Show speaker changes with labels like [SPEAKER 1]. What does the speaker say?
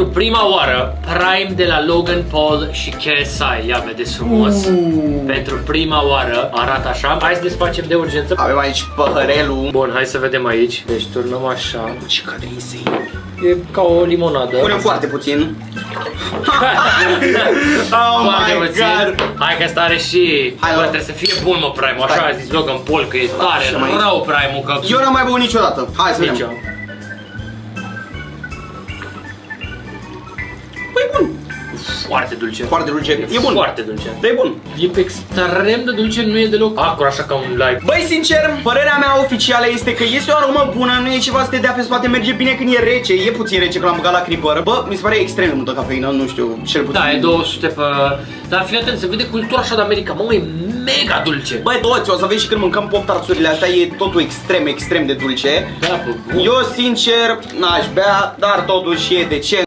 [SPEAKER 1] pentru prima oară Prime de la Logan Paul și KSI. Ia vedeți frumos. Pentru prima oară arată așa. Hai să desfacem de urgență.
[SPEAKER 2] Avem aici păhărelul.
[SPEAKER 1] Bun, hai să vedem aici. Deci turnăm așa.
[SPEAKER 2] Ce cadrise.
[SPEAKER 1] E ca o limonadă.
[SPEAKER 2] Punem foarte puțin.
[SPEAKER 1] Oh
[SPEAKER 2] my God.
[SPEAKER 1] Hai că asta are și...
[SPEAKER 2] Hai,
[SPEAKER 1] bă,
[SPEAKER 2] bă.
[SPEAKER 1] trebuie să fie bun, mă, Prime-ul. Așa a zis Logan Paul, că e tare
[SPEAKER 2] Așa mai e.
[SPEAKER 1] rău Prime-ul, că...
[SPEAKER 2] Eu n-am mai băut niciodată. Hai să
[SPEAKER 1] Nici
[SPEAKER 2] vedem.
[SPEAKER 1] eu.
[SPEAKER 2] Păi bun.
[SPEAKER 1] Foarte dulce.
[SPEAKER 2] Foarte dulce. E bun.
[SPEAKER 1] Foarte dulce.
[SPEAKER 2] Da, e bun.
[SPEAKER 1] E extrem de dulce, nu e deloc acru, așa ca un live.
[SPEAKER 2] Băi, sincer, părerea mea oficială este că este o aromă bună, nu e ceva să te dea pe spate, merge bine când e rece, e puțin rece că l-am băgat la Creeper. Bă, mi se pare extrem de multă cafeină, nu știu, cel puțin.
[SPEAKER 1] Da, e 200 pe... Dar fii atent, se vede cultura așa de America, mă, e mega dulce.
[SPEAKER 2] Băi, toți, o să vezi și când mâncăm pop-tartsurile astea, e totul extrem, extrem de dulce.
[SPEAKER 1] Da, bă, bun.
[SPEAKER 2] Eu, sincer, n-aș bea, dar totuși e decent.